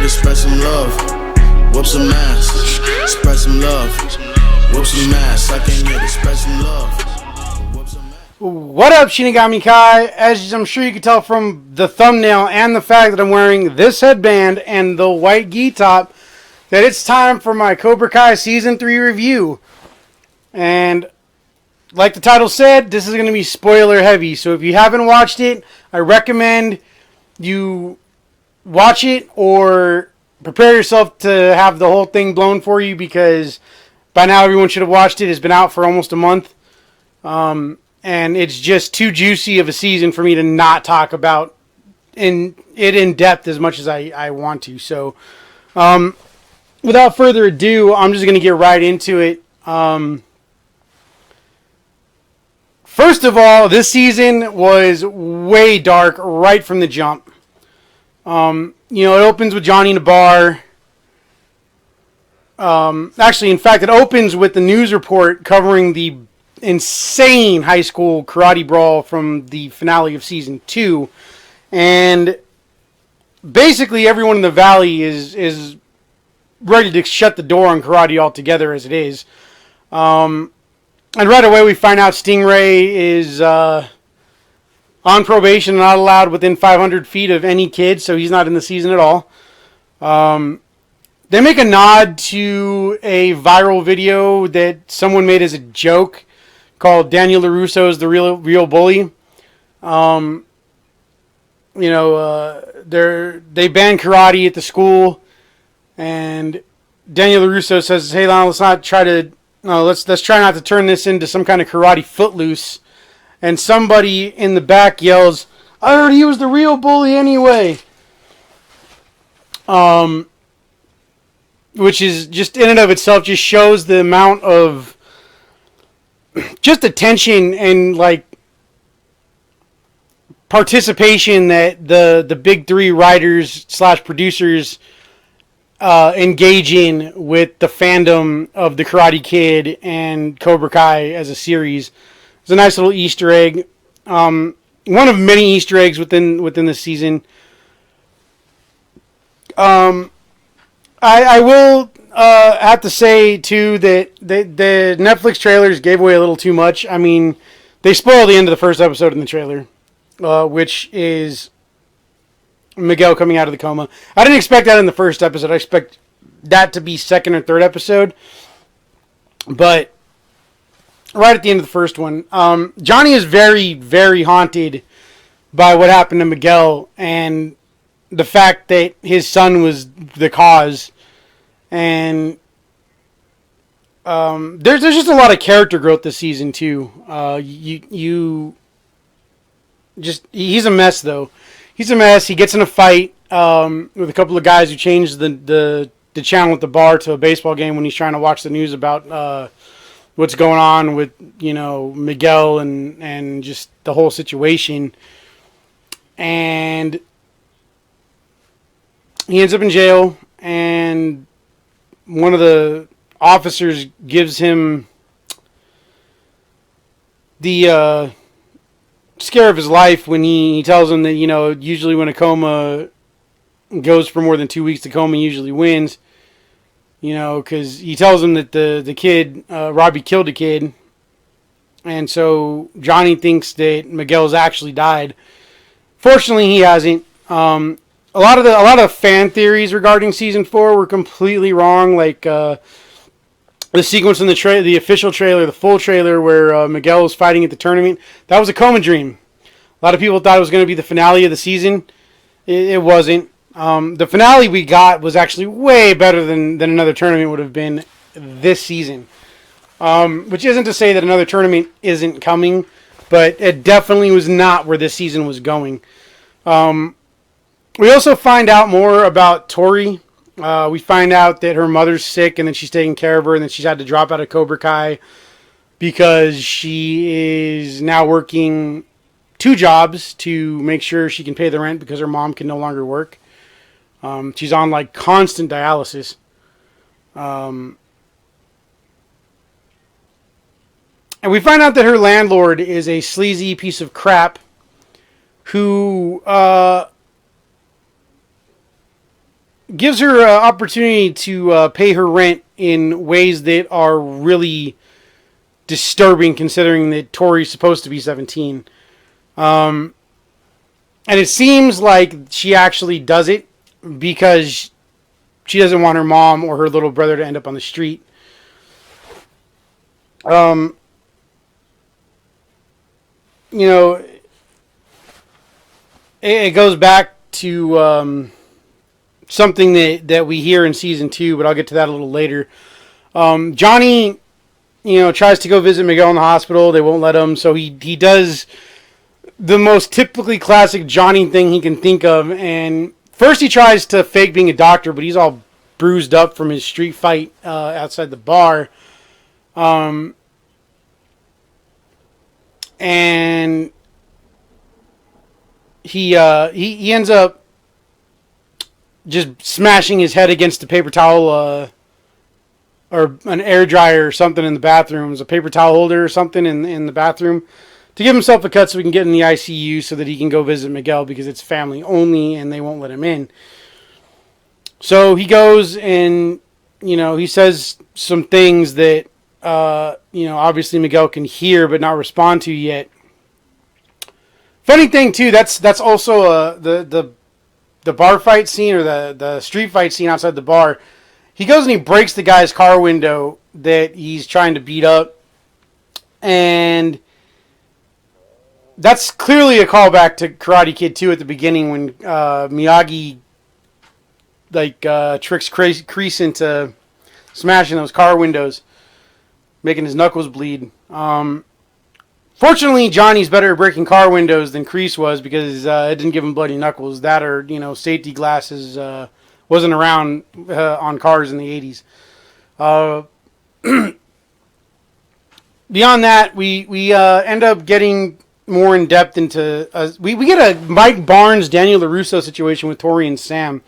to spread some love. Whoop some ass. Spread some love. Whoop some ass. I came here to spread some love. What up, Shinigami Kai? As I'm sure you can tell from the thumbnail and the fact that I'm wearing this headband and the white gi top, that it's time for my Cobra Kai Season 3 review. And like the title said, this is going to be spoiler heavy. So if you haven't watched it, I recommend you watch it or prepare yourself to have the whole thing blown for you, because by now everyone should have watched it. It's been out for almost a month. And it's just too juicy of a season for me to not talk about in depth as much as I want to. So without further ado, I'm just going to get right into it. First of all, this season was way dark right from the jump. It opens with Johnny in a bar. Actually, in fact, it opens with the news report covering the insane high school karate brawl from the finale of season 2. And basically everyone in the valley is ready to shut the door on karate altogether as it is. And right away we find out Stingray is on probation and not allowed within 500 feet of any kid, so he's not in the season at all. They make a nod to a viral video that someone made as a joke called Daniel LaRusso's The Real Bully. They ban karate at the school, and Daniel LaRusso says, "Hey, let's try not to turn this into some kind of karate footloose." And somebody in the back yells, "I heard he was the real bully anyway." Which is just in and of itself just shows the amount of just attention and participation that the big three writers / producers engage in with the fandom of the Karate Kid and Cobra Kai as a series. It's a nice little Easter egg. One of many Easter eggs within the season. I will have to say, too, that the Netflix trailers gave away a little too much. I mean, they spoiled the end of the first episode in the trailer, which is Miguel coming out of the coma. I didn't expect that in the first episode. I expect that to be second or third episode. But right at the end of the first one, Johnny is very, very haunted by what happened to Miguel and the fact that his son was the cause. And there's just a lot of character growth this season too. He's a mess though. He's a mess. He gets in a fight with a couple of guys who changed the channel at the bar to a baseball game when he's trying to watch the news about what's going on with Miguel and just the whole situation. And he ends up in jail, and one of the officers gives him the scare of his life when he tells him that, usually when a coma goes for more than 2 weeks, the coma usually wins. Because he tells him that the kid, Robbie killed a kid. And so Johnny thinks that Miguel's actually died. Fortunately, he hasn't. A lot of fan theories regarding season 4 were completely wrong. Like the sequence in the official trailer, the full trailer where Miguel was fighting at the tournament, that was a coma dream. A lot of people thought it was going to be the finale of the season. It wasn't. The finale we got was actually way better than another tournament would have been this season. Which isn't to say that another tournament isn't coming, but it definitely was not where this season was going. We also find out more about Tori. We find out that her mother's sick and then she's taking care of her, and then she's had to drop out of Cobra Kai because she is now working 2 jobs to make sure she can pay the rent because her mom can no longer work. She's on constant dialysis. And we find out that her landlord is a sleazy piece of crap who gives her opportunity to pay her rent in ways that are really disturbing, considering that Tori's supposed to be 17. And it seems like she actually does it because she doesn't want her mom or her little brother to end up on the street. It goes back to something that we hear in season 2, but I'll get to that a little later. Johnny, tries to go visit Miguel in the hospital. They won't let him, so he does the most typically classic Johnny thing he can think of. And first he tries to fake being a doctor, but he's all bruised up from his street fight outside the bar. And he ends up just smashing his head against a paper towel or an air dryer or something in the bathroom. It was a paper towel holder or something in the bathroom to give himself a cut so he can get in the ICU so that he can go visit Miguel because it's family only and they won't let him in. So he goes and, he says some things that, obviously Miguel can hear but not respond to yet. Funny thing, too, that's also the bar fight scene or the street fight scene outside the bar. He goes and he breaks the guy's car window that he's trying to beat up. And that's clearly a callback to Karate Kid 2 at the beginning when Miyagi tricks Kreese into smashing those car windows, making his knuckles bleed. Fortunately, Johnny's better at breaking car windows than Kreese was because it didn't give him bloody knuckles. That or, safety glasses wasn't around on cars in the 80s. Beyond that, we end up getting more in depth into... we get a Mike Barnes, Daniel LaRusso situation with Tori and Sam.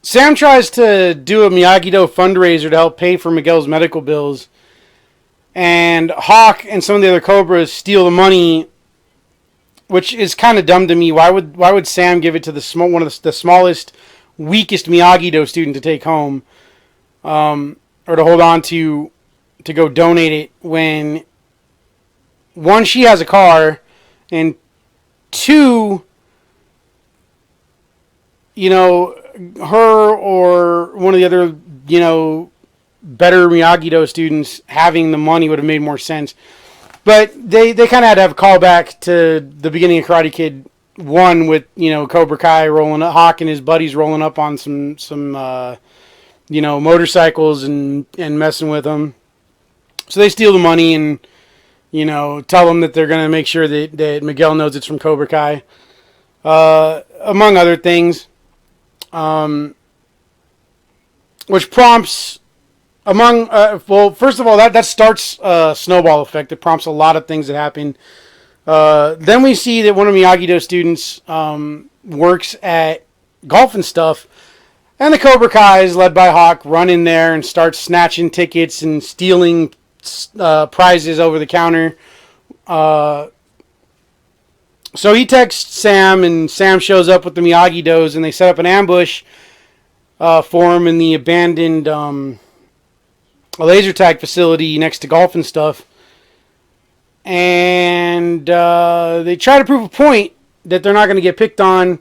Sam tries to do a Miyagi-Do fundraiser to help pay for Miguel's medical bills. And Hawk and some of the other Cobras steal the money, which is kind of dumb to me. Why would Sam give it to one of the smallest, weakest Miyagi-Do student to take home, or to hold on to go donate it when, one, she has a car, and two, her or one of the other, better Miyagi-Do students having the money would have made more sense. But they kind of had to have a callback to the beginning of Karate Kid 1 with, Cobra Kai rolling up, Hawk and his buddies rolling up on some motorcycles and messing with them. So they steal the money and, tell them that they're going to make sure that Miguel knows it's from Cobra Kai. Among other things. Which prompts... first of all, that starts a snowball effect. It prompts a lot of things that happen. Then we see that one of Miyagi-Do students works at golf and stuff, and the Cobra Kais, led by Hawk, run in there and start snatching tickets and stealing prizes over the counter. So he texts Sam, and Sam shows up with the Miyagi-Dos, and they set up an ambush for him in the abandoned... a laser tag facility next to golf and stuff. And they try to prove a point that they're not going to get picked on,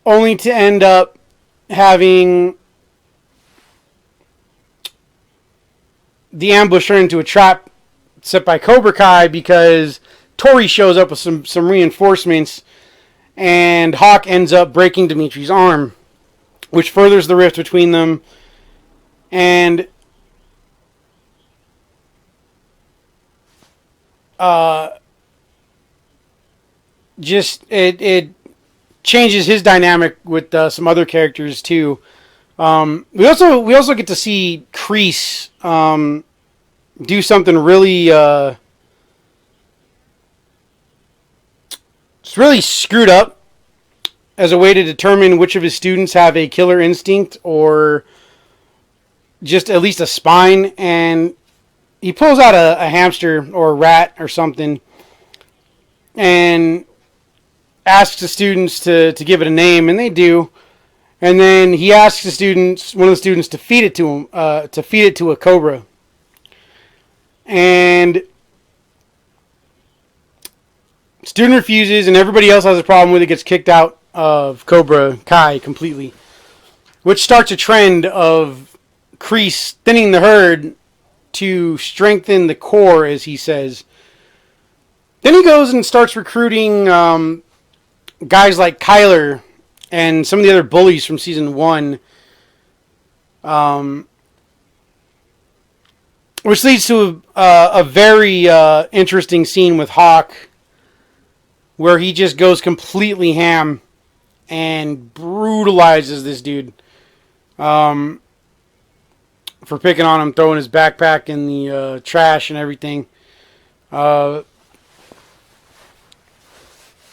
only to end up having the ambush turn into a trap set by Cobra Kai because Tori shows up with some reinforcements and Hawk ends up breaking Dimitri's arm, which furthers the rift between them. And it changes his dynamic with some other characters too. We also get to see Kreese do something really it's really screwed up as a way to determine which of his students have a killer instinct or just at least a spine, and he pulls out a hamster or a rat or something, and asks the students to give it a name, and they do. And then he asks one of the students, to feed it to him, to feed it to a cobra. And student refuses, and everybody else has a problem with it, gets kicked out of Cobra Kai completely, which starts a trend of Kreese thinning the herd to strengthen the core, as he says. Then he goes and starts recruiting guys like Kyler and some of the other bullies from season 1, which leads to a very interesting scene with Hawk, where he just goes completely ham and brutalizes this dude for picking on him, throwing his backpack in the trash and everything.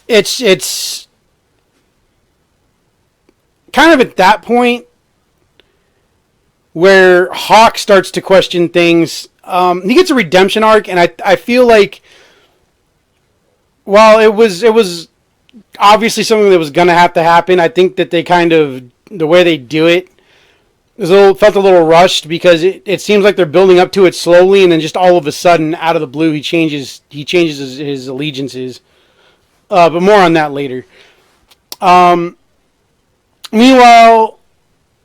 It's kind of at that point where Hawk starts to question things. He gets a redemption arc, and I feel like, while it was obviously something that was going to have to happen, I think that they kind of, the way they do it, felt a little rushed, because it seems like they're building up to it slowly, and then just all of a sudden, out of the blue, he changes his allegiances. But more on that later. Meanwhile,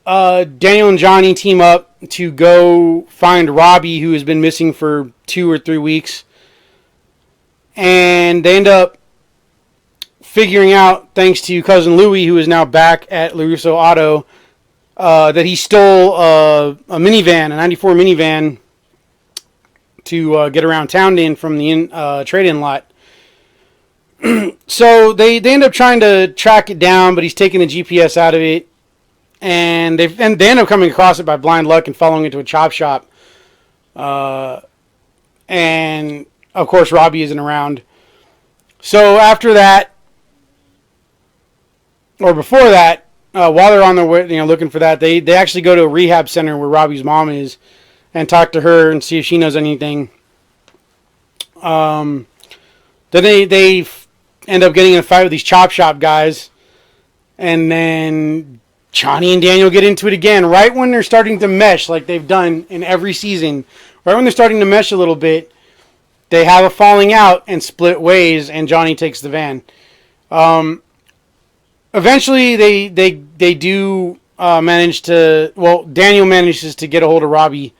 Daniel and Johnny team up to go find Robbie, who has been missing for 2 or 3 weeks. And they end up figuring out, thanks to Cousin Louie, who is now back at LaRusso Auto, that he stole a minivan, a 94 minivan, to get around town in from the trade-in lot. So they end up trying to track it down, but he's taking the GPS out of it. And they end up coming across it by blind luck and following it to a chop shop. And, of course, Robbie isn't around. So after that, or before that, while they're on their way, looking for that, they actually go to a rehab center where Robbie's mom is and talk to her and see if she knows anything. Then they end up getting in a fight with these chop shop guys, and then Johnny and Daniel get into it again right when they're starting to mesh, like they've done in every season. Right when they're starting to mesh a little bit, they have a falling out and split ways, and Johnny takes the van. Eventually, they do manage to. Well, Daniel manages to get a hold of Robbie.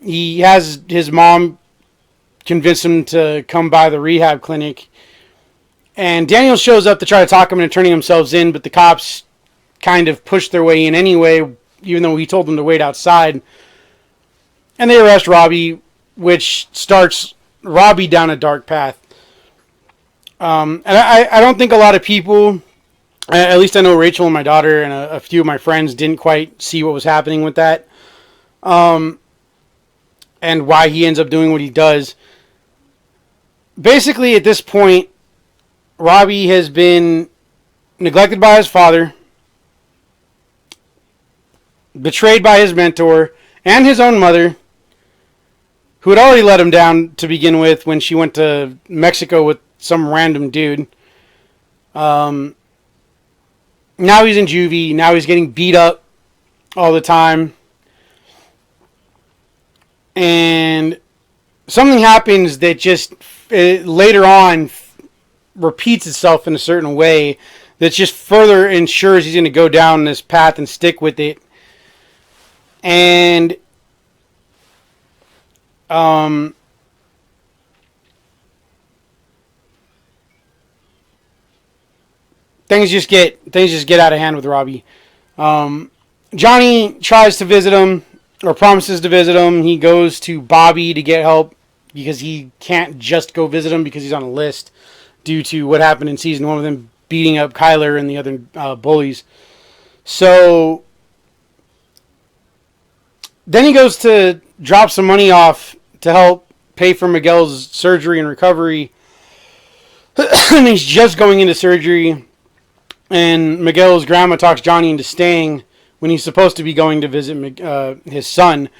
He has his mom convince him to come by the rehab clinic. And Daniel shows up to try to talk him into turning themselves in, but the cops kind of push their way in anyway, even though he told them to wait outside. And they arrest Robbie, which starts Robbie down a dark path. And I don't think a lot of people, at least I know Rachel and my daughter and a few of my friends, didn't quite see what was happening with that. And why he ends up doing what he does. Basically, at this point, Robbie has been neglected by his father, betrayed by his mentor, and his own mother, who had already let him down to begin with when she went to Mexico with some random dude. Now he's in juvie. Now he's getting beat up all the time. And something happens that just later on repeats itself in a certain way that just further ensures he's going to go down this path and stick with it. And things just get out of hand with Robbie. Johnny tries to visit him, or promises to visit him. He goes to Bobby to get help because he can't just go visit him because he's on a list due to what happened in season 1 with him beating up Kyler and the other bullies. So then he goes to drop some money off to help pay for Miguel's surgery and recovery. And he's just going into surgery, and Miguel's grandma talks Johnny into staying when he's supposed to be going to visit his son.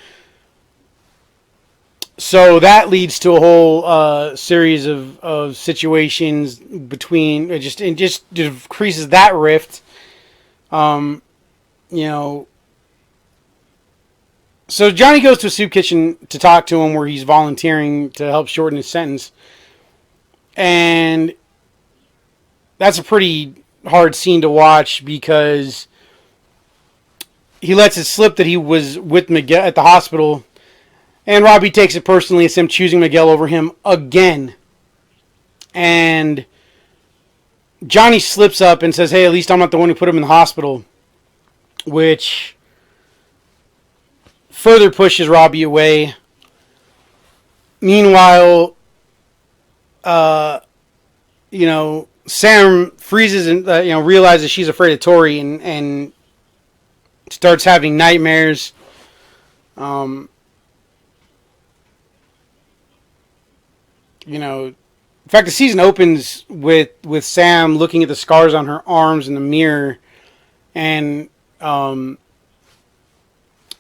So that leads to a whole series of situations between it just increases that rift. You know, so Johnny goes to a soup kitchen to talk to him, where he's volunteering to help shorten his sentence, and that's a pretty hard scene to watch because he lets it slip that he was with Miguel at the hospital. And Robbie takes it personally as him choosing Miguel over him again. And Johnny slips up and says, hey, at least I'm not the one who put him in the hospital. Which further pushes Robbie away. Meanwhile, you know, Sam freezes and realizes she's afraid of Tori and starts having nightmares. You know, in fact, the season opens with Sam looking at the scars on her arms in the mirror and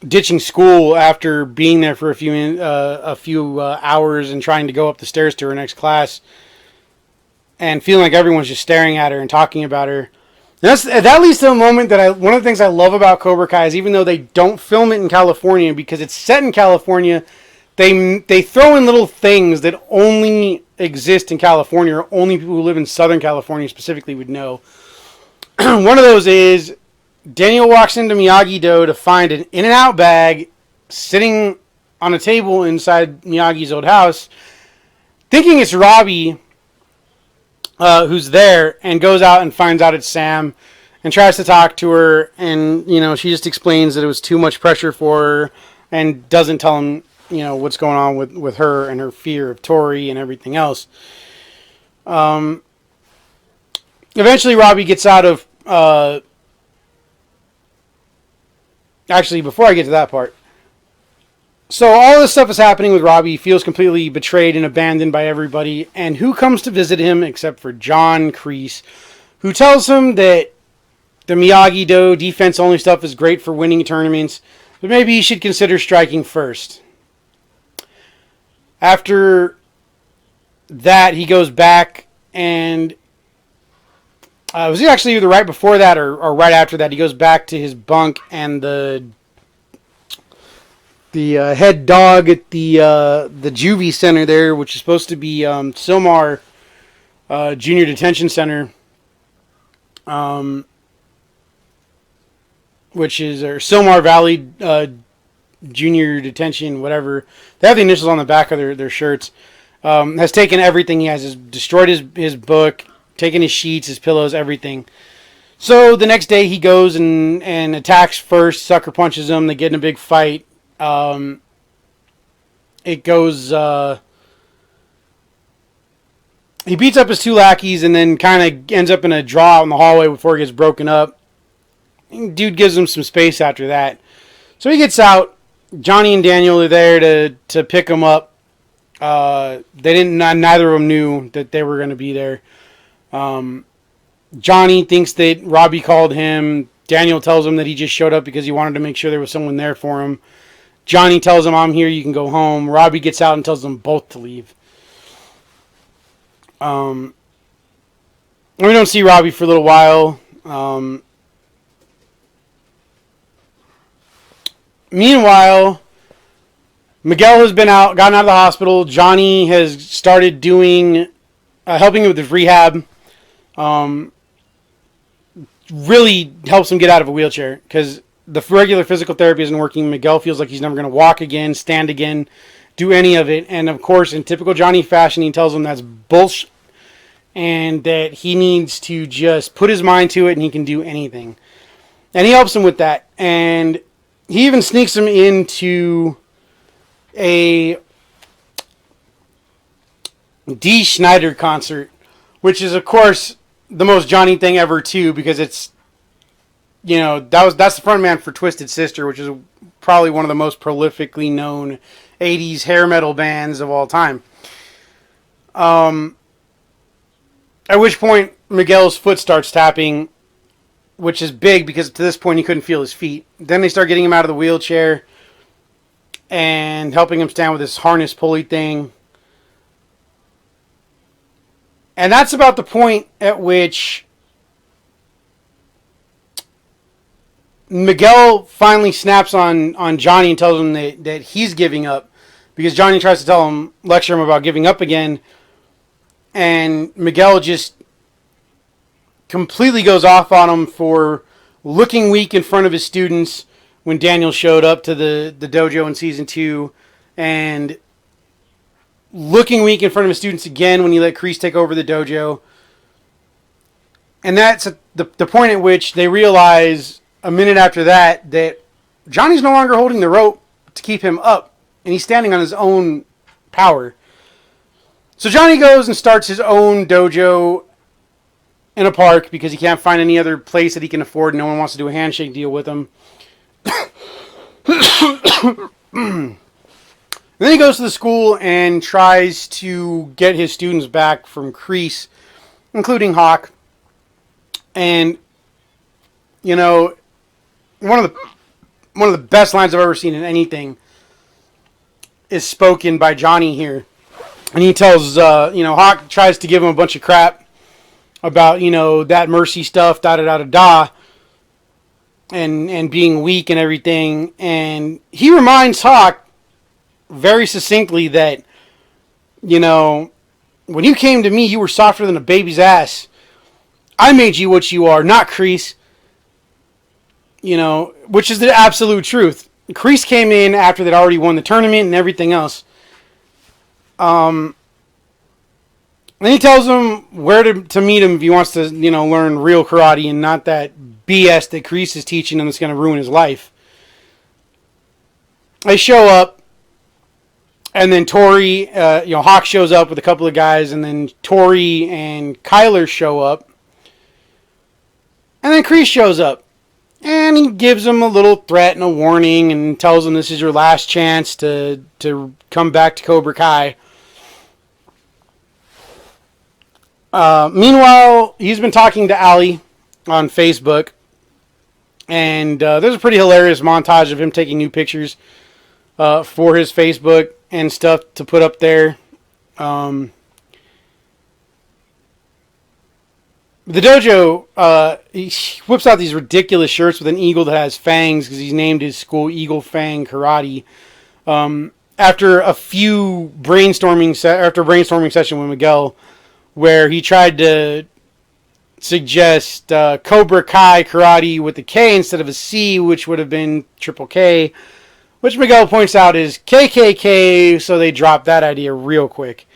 ditching school after being there for a few hours and trying to go up the stairs to her next class and feeling like everyone's just staring at her and talking about her. That leads to a moment that one of the things I love about Cobra Kai is even though they don't film it in California because it's set in California, They throw in little things that only exist in California, or only people who live in Southern California specifically would know. One of those is Daniel walks into Miyagi-Do to find an In-N-Out bag sitting on a table inside Miyagi's old house, thinking it's Robbie who's there, and goes out and finds out it's Sam and tries to talk to her, and she just explains that it was too much pressure for her and doesn't tell him what's going on with her and her fear of Tori and everything else. Eventually, Robbie gets out of... Actually, before I get to that part. So all this stuff is happening with Robbie. He feels completely betrayed and abandoned by everybody. And who comes to visit him except for John Kreese, who tells him that the Miyagi-Do defense-only stuff is great for winning tournaments, but maybe he should consider striking first. After that, he goes back and... was it actually either right before that or right after that? He goes back to his bunk, and the head dog at the juvie center there, which is supposed to be Sylmar Junior Detention Center, which is or Sylmar Valley Junior Detention, whatever. They have the initials on the back of their shirts. Has taken everything he has destroyed his book, taking his sheets, his pillows, everything. So the next day he goes and attacks first, sucker punches him, they get in a big fight. It goes... he beats up his two lackeys and then kind of ends up in a draw out in the hallway before he gets broken up. Dude gives him some space after that. So he gets out. Johnny and Daniel are there to pick him up. Neither of them knew that they were going to be there. Johnny thinks that Robbie called him. Daniel tells him that he just showed up because he wanted to make sure there was someone there for him. Johnny tells him, I'm here, you can go home. Robbie gets out and tells them both to leave. We don't see Robbie for a little while. Meanwhile, Miguel has gotten out of the hospital. Johnny has started doing... helping him with his rehab. Really helps him get out of a wheelchair because the regular physical therapy isn't working. Miguel feels like he's never going to walk again, stand again, do any of it. And of course, in typical Johnny fashion, he tells him that's bullshit and that he needs to just put his mind to it and he can do anything. And he helps him with that. And he even sneaks him into a Dee Snider concert, which is of course the most Johnny thing ever too, because it's that's the front man for Twisted Sister, which is probably one of the most prolifically known 80s hair metal bands of all time. At which point Miguel's foot starts tapping, which is big because to this point he couldn't feel his feet. Then they start getting him out of the wheelchair. and helping him stand with this harness pulley thing. And that's about the point at which Miguel finally snaps on Johnny and tells him that he's giving up. Because Johnny tries to lecture him about giving up again. And Miguel just completely goes off on him for looking weak in front of his students when Daniel showed up to the dojo in season 2. And looking weak in front of his students again when he let Kreese take over the dojo. And that's the point at which they realize a minute after that Johnny's no longer holding the rope to keep him up. And he's standing on his own power. So Johnny goes and starts his own dojo in a park because he can't find any other place that he can afford. No one wants to do a handshake deal with him. And then he goes to the school and tries to get his students back from Kreese, including Hawk. And, you know, one of the best lines I've ever seen in anything is spoken by Johnny here. And he tells, Hawk tries to give him a bunch of crap about, that mercy stuff, da-da-da-da-da, and being weak and everything. And he reminds Hawk very succinctly that, when you came to me, you were softer than a baby's ass. I made you what you are, not Kreese. Which is the absolute truth. Kreese came in after they'd already won the tournament and everything else. Then he tells him where to meet him if he wants to, learn real karate and not that BS that Kreese is teaching him that's going to ruin his life. They show up, and then Tori, Hawk shows up with a couple of guys, and then Tori and Kyler show up. And then Kreese shows up. And he gives him a little threat and a warning and tells him this is your last chance to come back to Cobra Kai. Meanwhile, he's been talking to Allie on Facebook. And there's a pretty hilarious montage of him taking new pictures for his Facebook and stuff to put up there. The dojo, he whips out these ridiculous shirts with an eagle that has fangs because he's named his school Eagle Fang Karate. After a brainstorming session with Miguel, where he tried to suggest Cobra Kai Karate with a K instead of a C, which would have been Triple K, which Miguel points out is KKK, so they dropped that idea real quick.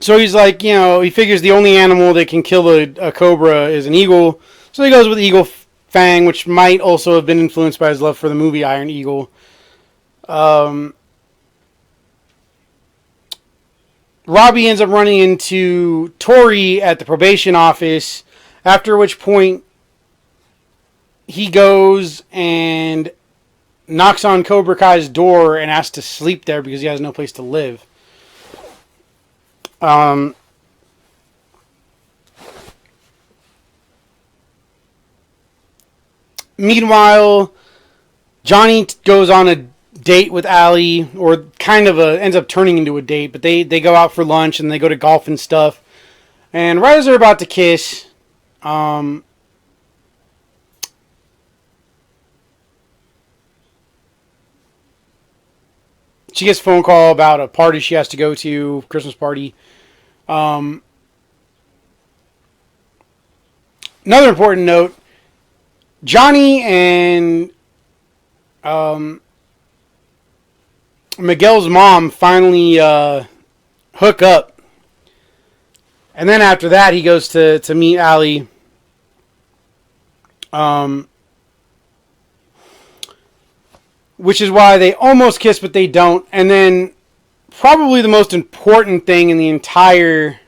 So he's like, he figures the only animal that can kill a cobra is an eagle. So he goes with Eagle Fang, which might also have been influenced by his love for the movie Iron Eagle. Robbie ends up running into Tori at the probation office, after which point he goes and knocks on Cobra Kai's door and asks to sleep there because he has no place to live. Meanwhile, Johnny goes on a date with Allie, or kind of ends up turning into a date, but they go out for lunch and they go to golf and stuff. And right as they're about to kiss, she gets a phone call about a party she has to go to, Christmas party. Another important note, Johnny and Miguel's mom finally hook up. And then after that, he goes to meet Allie. Which is why they almost kiss, but they don't. And then probably the most important thing in the entire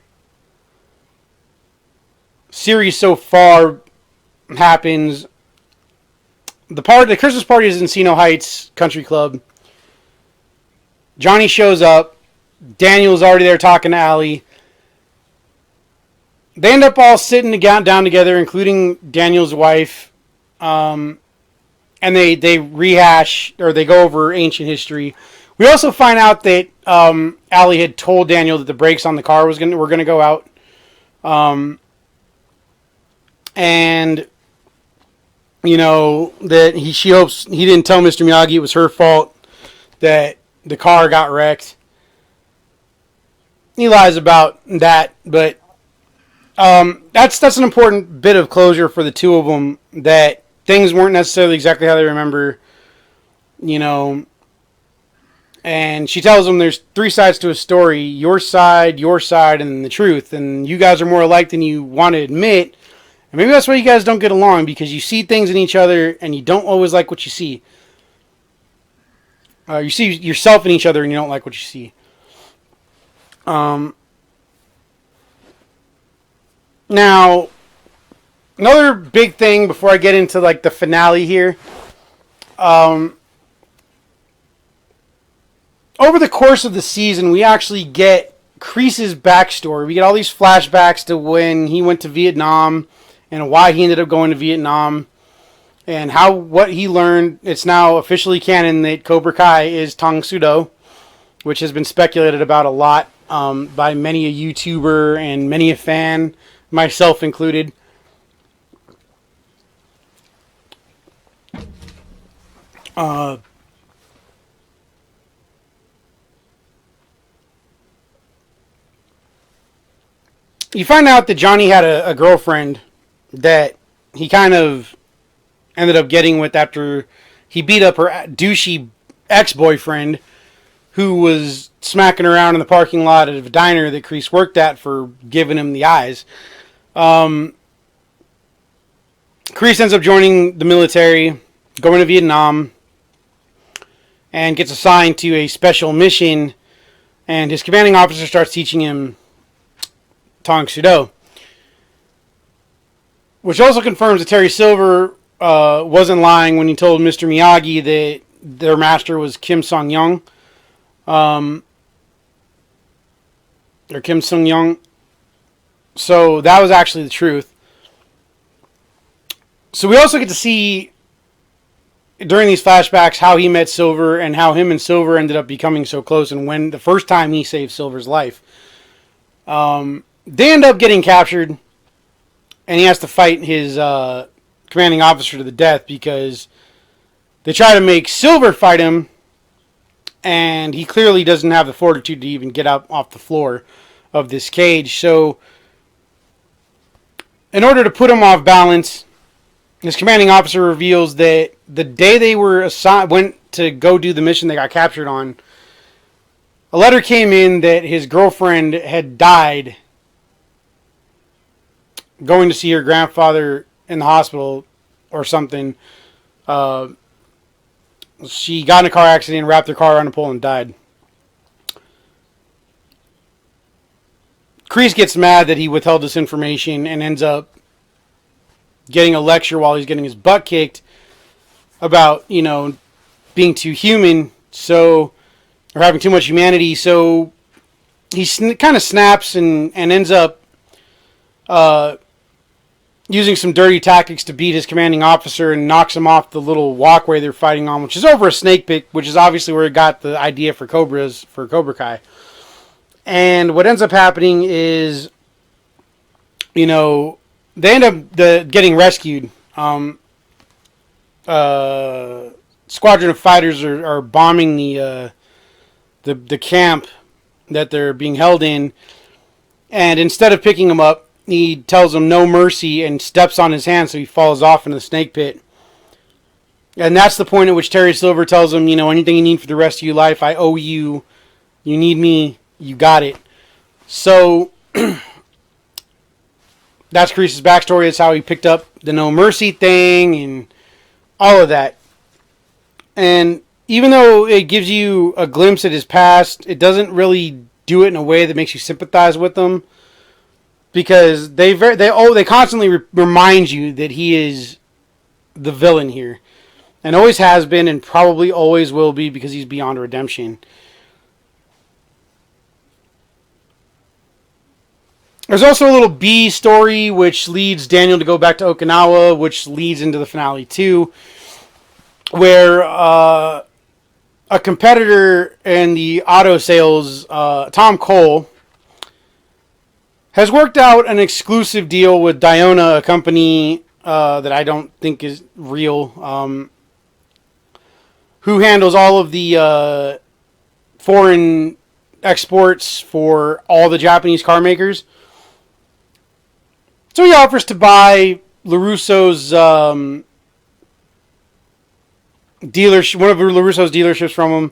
series so far happens. The Christmas party is in Encino Heights Country Club. Johnny shows up. Daniel's already there talking to Allie. They end up all sitting down together, including Daniel's wife. And and they rehash, or they go over ancient history. We also find out that Allie had told Daniel that the brakes on the car were gonna go out, and that she hopes he didn't tell Mr. Miyagi it was her fault that the car got wrecked. He lies about that, but that's an important bit of closure for the two of them, that things weren't necessarily exactly how they remember, and she tells them there's three sides to a story: your side, and the truth, and you guys are more alike than you want to admit, and maybe that's why you guys don't get along, because you see things in each other and you don't always like what you see. You see yourself in each other and you don't like what you see. Now, another big thing before I get into like the finale here. Over the course of the season, we actually get Kreese's backstory. We get all these flashbacks to when he went to Vietnam and why he ended up going to Vietnam and what he learned. It's now officially canon that Cobra Kai is Tang Soo Do, which has been speculated about a lot by many a YouTuber and many a fan, myself included. You find out that Johnny had a girlfriend that he kind of ended up getting with after he beat up her douchey ex-boyfriend, who was smacking around in the parking lot of a diner that Kreese worked at for giving him the eyes. Kreese ends up joining the military, going to Vietnam, and gets assigned to a special mission, and his commanding officer starts teaching him Tang Soo Do, which also confirms that Terry Silver wasn't lying when he told Mr. Miyagi that their master was Kim Sung-young, or Kim Sung-young. So that was actually the truth. So we also get to see during these flashbacks how he met Silver and how him and Silver ended up becoming so close, and when the first time he saved Silver's life. They end up getting captured, and he has to fight his commanding officer to the death because they try to make Silver fight him, and he clearly doesn't have the fortitude to even get up off the floor of this cage. So in order to put him off balance, his commanding officer reveals that the day they went to go do the mission they got captured on, a letter came in that his girlfriend had died going to see her grandfather in the hospital or something. She got in a car accident, wrapped her car around a pole, and died. Kreese gets mad that he withheld this information and ends up getting a lecture while he's getting his butt kicked about, being too human, or having too much humanity. So he kind of snaps and ends up using some dirty tactics to beat his commanding officer and knocks him off the little walkway they're fighting on, which is over a snake pit, which is obviously where it got the idea for Cobra Kai. And what ends up happening is, they end up getting rescued. Squadron of fighters are bombing the camp that they're being held in, and instead of picking him up, he tells him no mercy and steps on his hand, so he falls off into the snake pit. And that's the point at which Terry Silver tells him, anything you need for the rest of your life, I owe you. You need me, you got it. So that's Kreese's backstory. It's how he picked up the no mercy thing and all of that. And even though it gives you a glimpse at his past, it doesn't really do it in a way that makes you sympathize with him, because they constantly remind you that he is the villain here, and always has been, and probably always will be, because he's beyond redemption. There's also a little B story which leads Daniel to go back to Okinawa, which leads into the finale too. where a competitor in the auto sales, Tom Cole, has worked out an exclusive deal with Diona, a company that I don't think is real, who handles all of the foreign exports for all the Japanese car makers. So he offers to buy LaRusso's dealership, one of LaRusso's dealerships from him,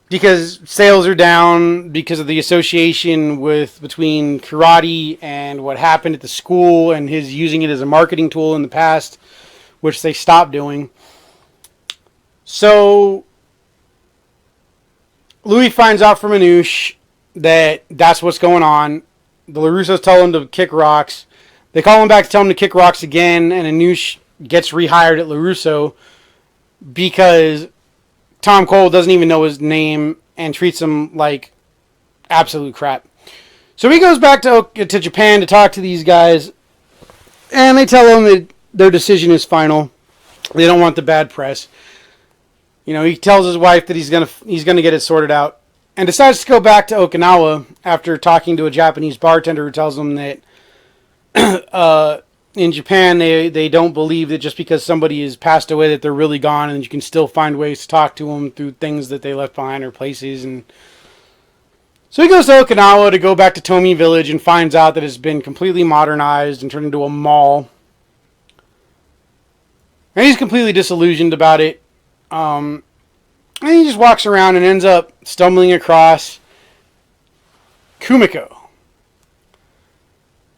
because sales are down because of the association between karate and what happened at the school and his using it as a marketing tool in the past, which they stopped doing. So Louis finds out from Anoush that that's what's going on. The LaRussos tell him to kick rocks. They call him back to tell him to kick rocks again, and Anoush gets rehired at LaRusso because Tom Cole doesn't even know his name and treats him like absolute crap. So he goes back to Japan to talk to these guys, and they tell him that their decision is final. They don't want the bad press. You know, he tells his wife that he's gonna get it sorted out, and decides to go back to Okinawa after talking to a Japanese bartender who tells him that in Japan they don't believe that just because somebody has passed away that they're really gone, and you can still find ways to talk to them through things that they left behind or places. And so he goes to Okinawa to go back to Tomi Village and finds out that it's been completely modernized and turned into a mall. And he's completely disillusioned about it. And he just walks around and ends up stumbling across Kumiko.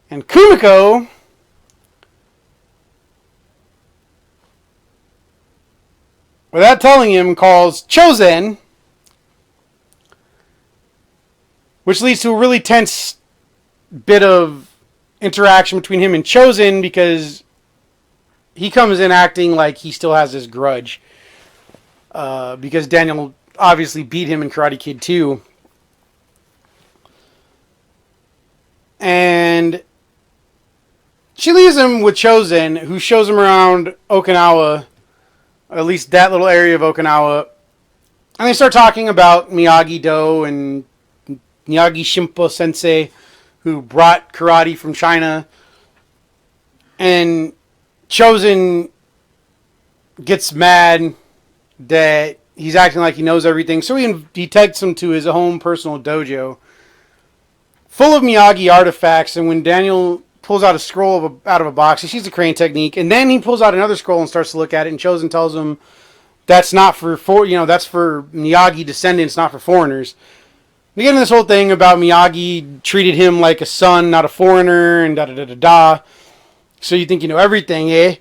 And Kumiko without telling him, calls Chozen, which leads to a really tense bit of interaction between him and Chozen, because he comes in acting like he still has this grudge, because Daniel obviously beat him in Karate Kid 2. And she leaves him with Chozen, who shows him around Okinawa, at least that little area of Okinawa. And they start talking about Miyagi-Do and Miyagi Shimpo Sensei, who brought karate from China. And Chozen gets mad that he's acting like he knows everything. So he takes him to his home personal dojo full of Miyagi artifacts. And when Daniel pulls out a scroll out of a box, he sees the crane technique, and then he pulls out another scroll and starts to look at it, and Chozen tells him that's not that's for Miyagi descendants, not for foreigners. We get into this whole thing about Miyagi treated him like a son, not a foreigner, and da-da-da-da-da. So you think you know everything, eh?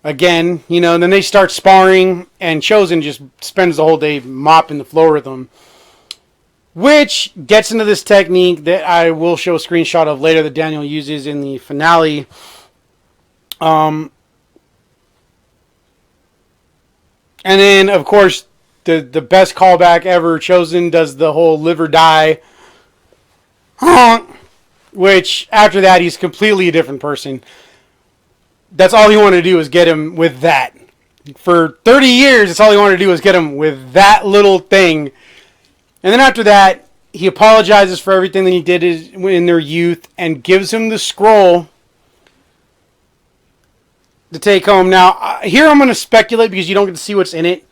Again, and then they start sparring, and Chozen just spends the whole day mopping the floor with them. Which gets into this technique that I will show a screenshot of later that Daniel uses in the finale. And then, of course, the best callback ever, Chozen does the whole live or die. Which, after that, he's completely a different person. That's all he wanted to do was get him with that. For 30 years, that's all he wanted to do was get him with that little thing. And then after that, he apologizes for everything that he did in their youth and gives him the scroll to take home. Now, here I'm going to speculate because you don't get to see what's in it.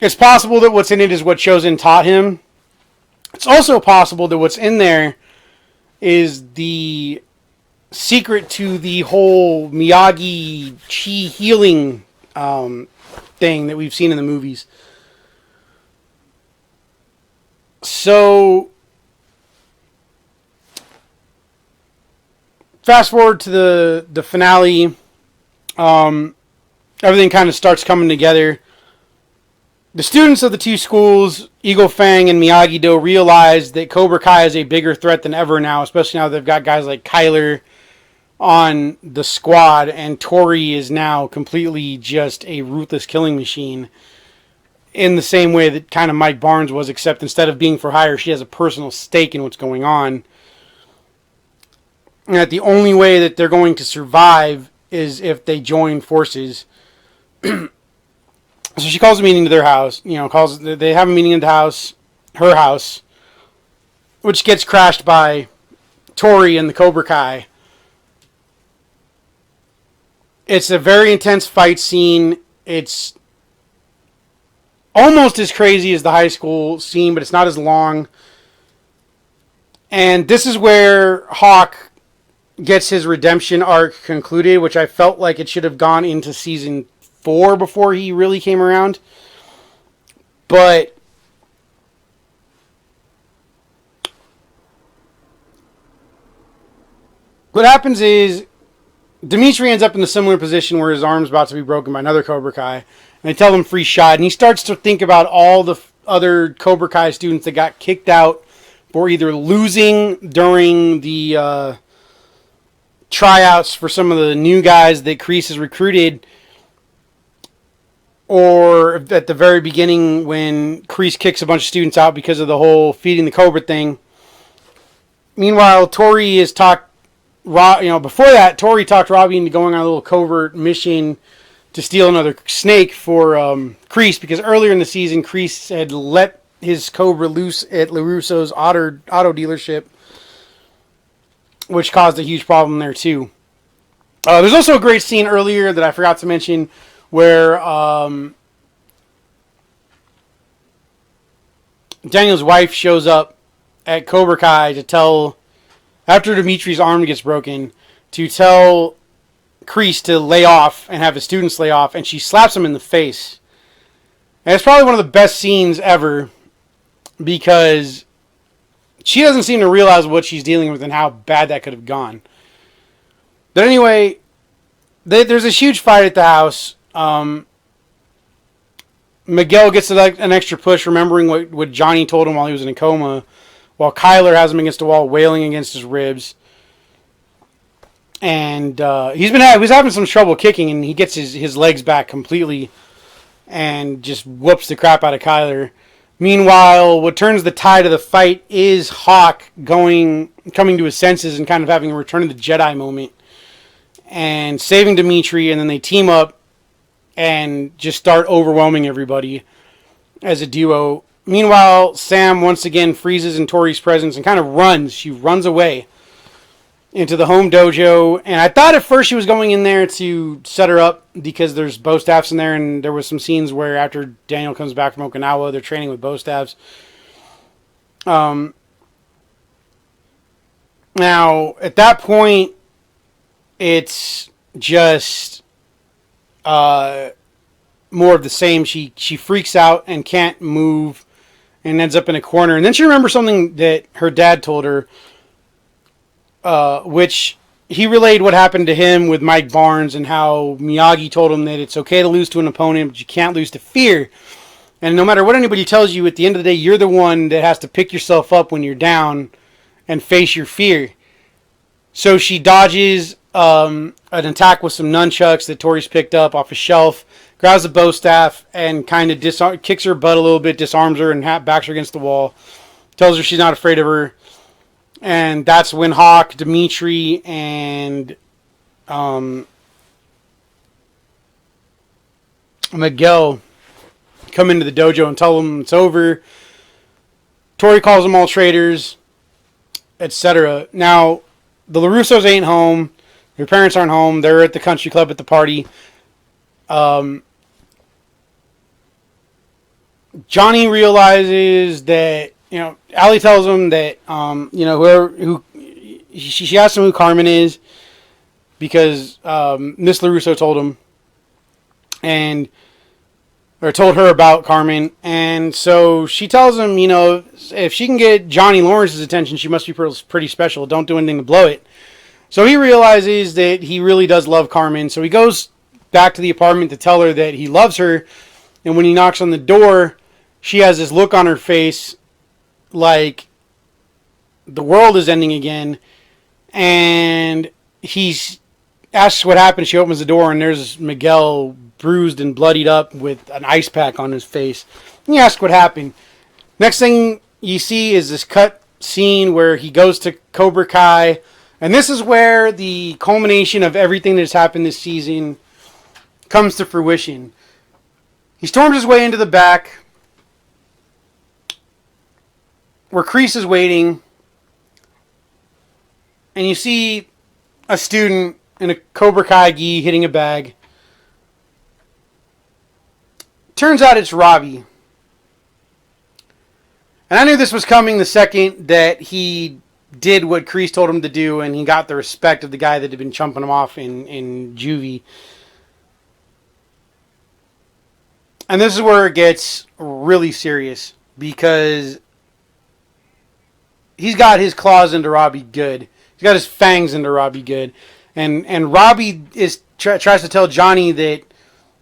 It's possible that what's in it is what Chozen taught him. It's also possible that what's in there is the secret to the whole Miyagi chi healing thing that we've seen in the movies. So, fast forward to the finale. Everything kind of starts coming together. The students of the two schools, Eagle Fang and Miyagi-Do, realize that Cobra Kai is a bigger threat than ever now, especially now they've got guys like Kyler on the squad, and Tori is now completely just a ruthless killing machine. In the same way that kind of Mike Barnes was, except instead of being for hire, she has a personal stake in what's going on. And that the only way that they're going to survive is if they join forces. So she calls a meeting to their house. They have a meeting in the house, her house, which gets crashed by Tori and the Cobra Kai. It's a very intense fight scene. It's almost as crazy as the high school scene, but it's not as long. And this is where Hawk gets his redemption arc concluded, which I felt like it should have gone into season 4 before he really came around. But what happens is Dimitri ends up in a similar position where his arm's about to be broken by another Cobra Kai. And they tell him free shot. And he starts to think about all the other Cobra Kai students that got kicked out for either losing during the tryouts for some of the new guys that Kreese has recruited, or at the very beginning when Kreese kicks a bunch of students out because of the whole feeding the Cobra thing. Meanwhile, Tori is before that, Tori talked Robbie into going on a little covert mission to steal another snake for Kreese, because earlier in the season, Kreese had let his Cobra loose at LaRusso's auto dealership, which caused a huge problem there too. There's also a great scene earlier that I forgot to mention where Daniel's wife shows up at Cobra Kai to tell, after Dimitri's arm gets broken, to tell Kreese to lay off and have his students lay off, and she slaps him in the face. And it's probably one of the best scenes ever, because she doesn't seem to realize what she's dealing with and how bad that could have gone. But anyway, there's a huge fight at the house. Miguel gets an extra push, remembering what Johnny told him while he was in a coma, while Kyler has him against the wall, wailing against his ribs. And he was having some trouble kicking, and he gets his legs back completely and just whoops the crap out of Kyler. Meanwhile, what turns the tide of the fight is Hawk coming to his senses and kind of having a Return of the Jedi moment and saving Dimitri, and then they team up and just start overwhelming everybody as a duo. Meanwhile, Sam once again freezes in Tori's presence and kind of runs. She runs away into the home dojo, and I thought at first she was going in there to set her up because there's bow staffs in there, and there was some scenes where after Daniel comes back from Okinawa, they're training with bow staffs. Now, at that point, it's just more of the same. She freaks out and can't move and ends up in a corner, and then she remembers something that her dad told her, which he relayed what happened to him with Mike Barnes and how Miyagi told him that it's okay to lose to an opponent, but you can't lose to fear. And no matter what anybody tells you, at the end of the day, you're the one that has to pick yourself up when you're down and face your fear. So she dodges an attack with some nunchucks that Tori's picked up off a shelf, grabs a bow staff, and kind of kicks her butt a little bit, disarms her, and backs her against the wall. Tells her she's not afraid of her. And that's when Hawk, Dimitri, and Miguel come into the dojo and tell them it's over. Tori calls them all traitors, etc. Now, the LaRussos ain't home. Their parents aren't home. They're at the country club at the party. Johnny realizes that, Allie tells him that, she asks him who Carmen is because Miss LaRusso told him, or told her about Carmen, and so she tells him, if she can get Johnny Lawrence's attention, she must be pretty special. Don't do anything to blow it. So he realizes that he really does love Carmen, so he goes back to the apartment to tell her that he loves her, and when he knocks on the door, she has this look on her face like the world is ending again, and he asks what happened. She opens the door, and there's Miguel bruised and bloodied up with an ice pack on his face. And he asks what happened. Next thing you see is this cut scene where he goes to Cobra Kai, and this is where the culmination of everything that's happened this season comes to fruition. He storms his way into the back where Kreese is waiting, and you see a student in a Cobra Kai gi hitting a bag. Turns out it's Robbie. And I knew this was coming the second that he did what Kreese told him to do, and he got the respect of the guy that had been chumping him off in juvie. And this is where it gets really serious, because he's got his claws into Robbie good. He's got his fangs into Robbie good. And Robbie tries to tell Johnny that,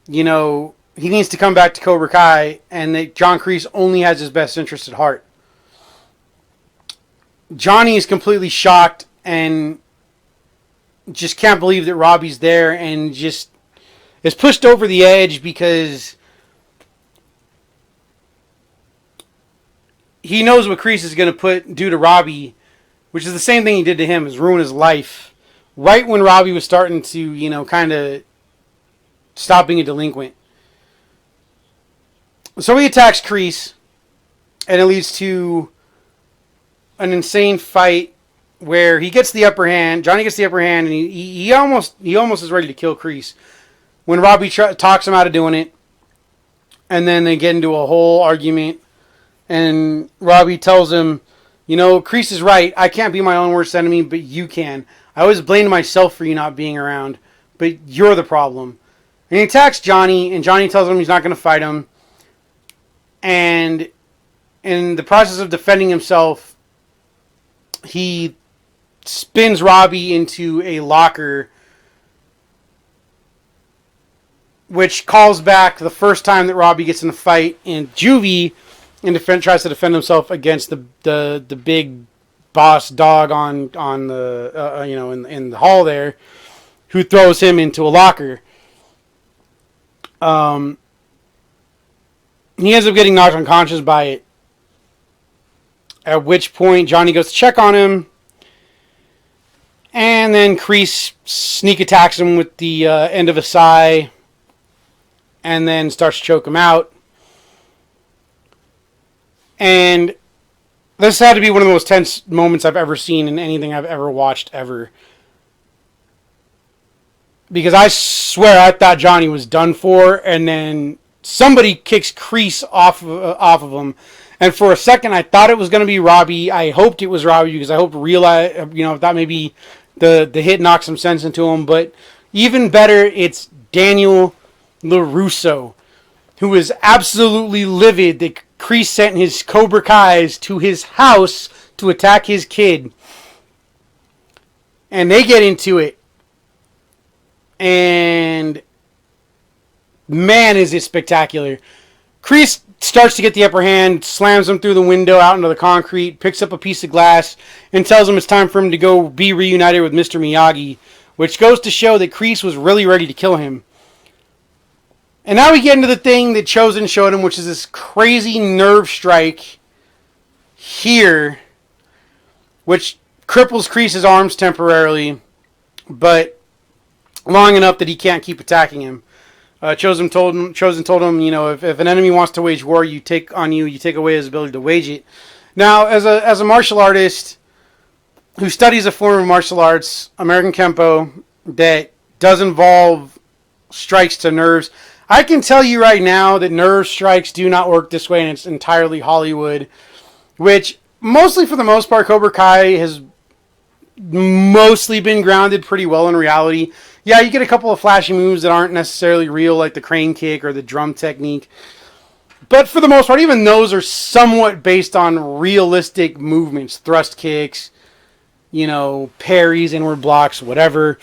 you know, he needs to come back to Cobra Kai, and that John Kreese only has his best interest at heart. Johnny is completely shocked and just can't believe that Robbie's there, and just is pushed over the edge because he knows what Kreese is going to do to Robbie, which is the same thing he did to him, is ruin his life. Right when Robbie was starting to, you know, kind of stop being a delinquent. So he attacks Kreese, and it leads to an insane fight where he gets the upper hand. Johnny gets the upper hand, and he almost is ready to kill Kreese when Robbie talks him out of doing it, and then they get into a whole argument. And Robbie tells him, you know, Kreese is right. I can't be my own worst enemy, but you can. I always blamed myself for you not being around, but you're the problem. And he attacks Johnny, and Johnny tells him he's not going to fight him. And in the process of defending himself, he spins Robbie into a locker, which calls back the first time that Robbie gets in a fight in juvie and tries to defend himself against the big boss dog on the in the hall there, who throws him into a locker. He ends up getting knocked unconscious by it. At which point Johnny goes to check on him, and then Kreese sneak attacks him with the end of a sai, and then starts to choke him out. And this had to be one of the most tense moments I've ever seen in anything I've ever watched ever. Because I swear I thought Johnny was done for, and then somebody kicks Kreese off of him. And for a second I thought it was going to be Robbie. I hoped it was Robbie, because I hoped that maybe the hit knocked some sense into him. But even better, it's Daniel LaRusso, who is absolutely livid that Kreese sent his Cobra Kais to his house to attack his kid. And they get into it. And man, is it spectacular. Kreese starts to get the upper hand, slams him through the window out into the concrete, picks up a piece of glass, and tells him it's time for him to go be reunited with Mr. Miyagi, which goes to show that Kreese was really ready to kill him. And now we get into the thing that Chosen showed him, which is this crazy nerve strike here, which cripples Kreese's arms temporarily, but long enough that he can't keep attacking him. Chosen told him, you know, if an enemy wants to wage war, you take away his ability to wage it. Now, as a martial artist who studies a form of martial arts, American Kempo, that does involve strikes to nerves, I can tell you right now that nerve strikes do not work this way, and it's entirely Hollywood, which mostly, for the most part, Cobra Kai has mostly been grounded pretty well in reality. Yeah, you get a couple of flashy moves that aren't necessarily real, like the crane kick or the drum technique. But for the most part, even those are somewhat based on realistic movements. Thrust kicks, you know, parries, inward blocks, whatever.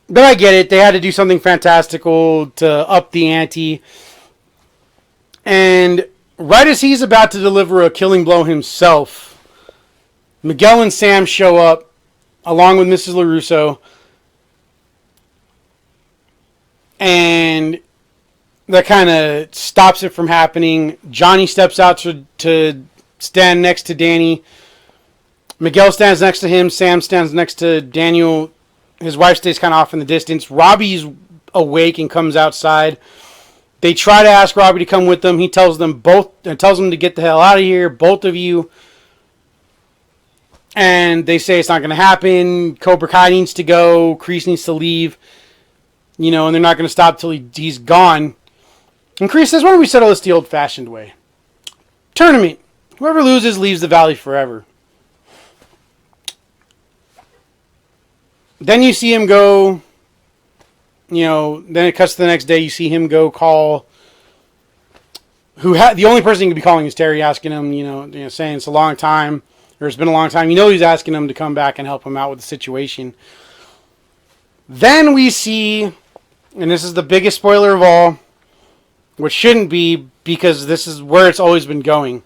But I get it. They had to do something fantastical to up the ante. And right as he's about to deliver a killing blow himself, Miguel and Sam show up, along with Mrs. LaRusso, and that kind of stops it from happening. Johnny steps out to stand next to Danny. Miguel stands next to him. Sam stands next to Daniel. His wife stays kind of off in the distance. Robbie's awake and comes outside. They try to ask Robbie to come with them. He tells them to get the hell out of here, both of you. And they say it's not going to happen. Cobra Kai needs to go. Kreese needs to leave. And they're not going to stop till he's gone. And Kreese says, why don't we settle this the old-fashioned way? Tournament. Whoever loses leaves the valley forever. Then you see him go, then it cuts to the next day. You see him go call, the only person he could be calling is Terry, asking him, saying it's a long time, or it's been a long time. He's asking him to come back and help him out with the situation. Then we see, and this is the biggest spoiler of all, which shouldn't be, because this is where it's always been going.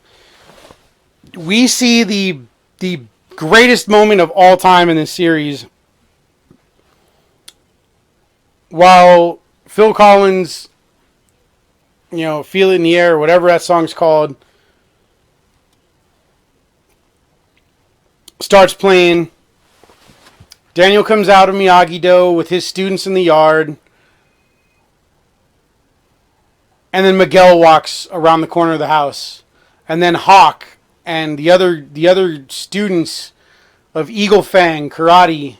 We see the greatest moment of all time in this series. While Phil Collins, Feel It in the Air, whatever that song's called, starts playing, Daniel comes out of Miyagi-Do with his students in the yard, and then Miguel walks around the corner of the house, and then Hawk and the other students of Eagle Fang Karate,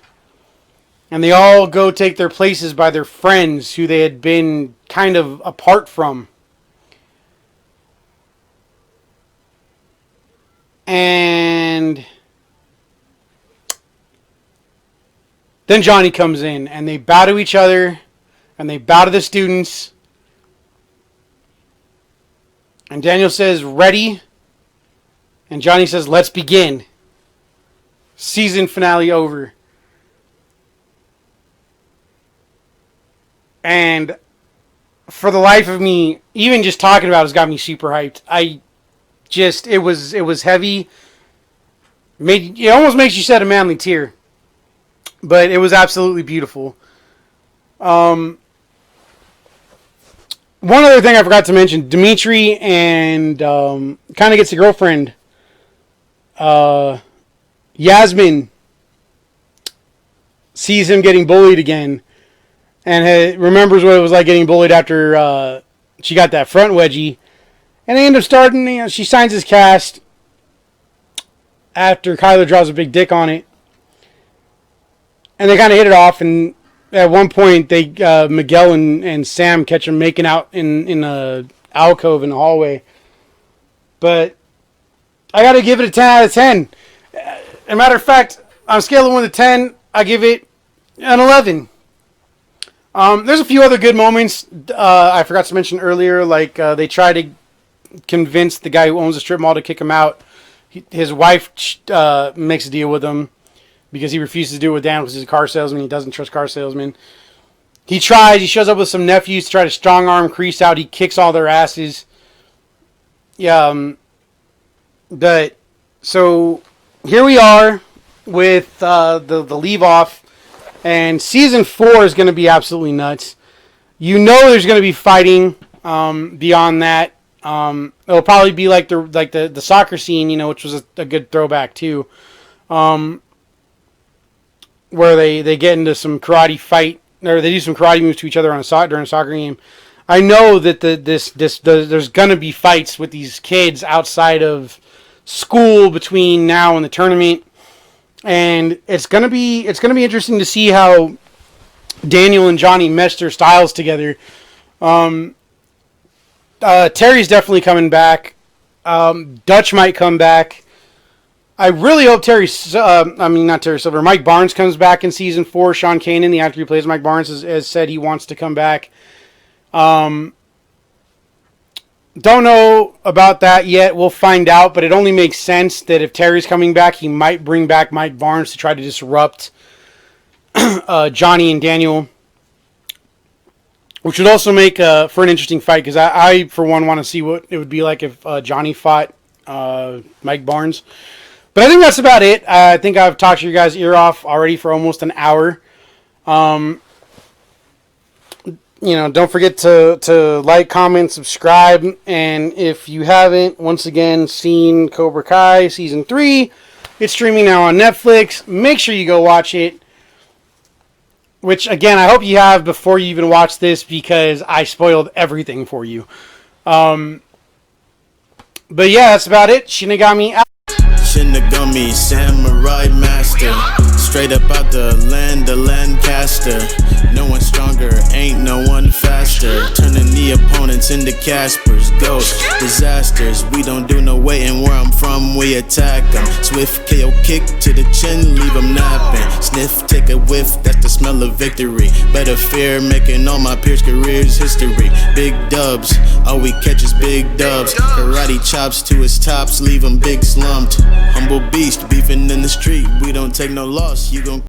and they all go take their places by their friends who they had been kind of apart from. And then Johnny comes in, and they bow to each other, and they bow to the students. And Daniel says, ready? And Johnny says, let's begin. Season finale over. And for the life of me, even just talking about it has got me super hyped. It was heavy. It almost makes you shed a manly tear. But it was absolutely beautiful. One other thing I forgot to mention, Dimitri and kind of gets a girlfriend. Yasmin sees him getting bullied again. And remembers what it was like getting bullied after she got that front wedgie. And they end up starting, she signs his cast after Kyler draws a big dick on it. And they kind of hit it off. And at one point, Miguel and Sam catch him making out in a alcove in the hallway. But I got to give it a 10 out of 10. As a matter of fact, on a scale of 1 to 10, I give it an 11. There's a few other good moments I forgot to mention earlier, like they try to convince the guy who owns the strip mall to kick him out. His wife makes a deal with him because he refuses to do it with Dan because he's a car salesman. He doesn't trust car salesmen. He tries. He shows up with some nephews to try to strong-arm Kreese out. He kicks all their asses. Yeah. So here we are with the leave-off. And season 4 is going to be absolutely nuts. There's going to be fighting beyond that. It'll probably be like the soccer scene, which was a good throwback too, where they get into some karate fight, or they do some karate moves to each other during a soccer game. I know that there's going to be fights with these kids outside of school between now and the tournament. And it's gonna be interesting to see how Daniel and Johnny mesh their styles together. Terry's definitely coming back. Dutch might come back. I really hope not Terry Silver. Mike Barnes comes back in season 4. Sean Kanan, the actor who plays Mike Barnes, has said he wants to come back. Don't know about that yet. We'll find out, but it only makes sense that if Terry's coming back, he might bring back Mike Barnes to try to disrupt Johnny and Daniel, which would also make for an interesting fight, because I for one, want to see what it would be like if Johnny fought Mike Barnes. But I think that's about it. I think I've talked your guys' ear off already for almost an hour. Don't forget to like, comment, subscribe. And if you haven't, once again, seen Cobra Kai Season 3, it's streaming now on Netflix. Make sure you go watch it. which again I hope you have before you even watch this because I spoiled everything for you. But yeah, that's about it. Shinigami out. Shinigami, samurai master, straight up out the land of Lancaster. No one stronger, ain't no one faster. Turning the opponents into Caspers, ghosts, disasters. We don't do no waiting, where I'm from we attack them. Swift KO kick to the chin, leave them napping. Sniff, take a whiff, that's the smell of victory. Better fear, making all my peers' careers history. Big dubs, all we catch is big dubs. Karate chops to his tops, leave them big slumped. Humble beast, beefing in the street, we don't take no loss. You gon'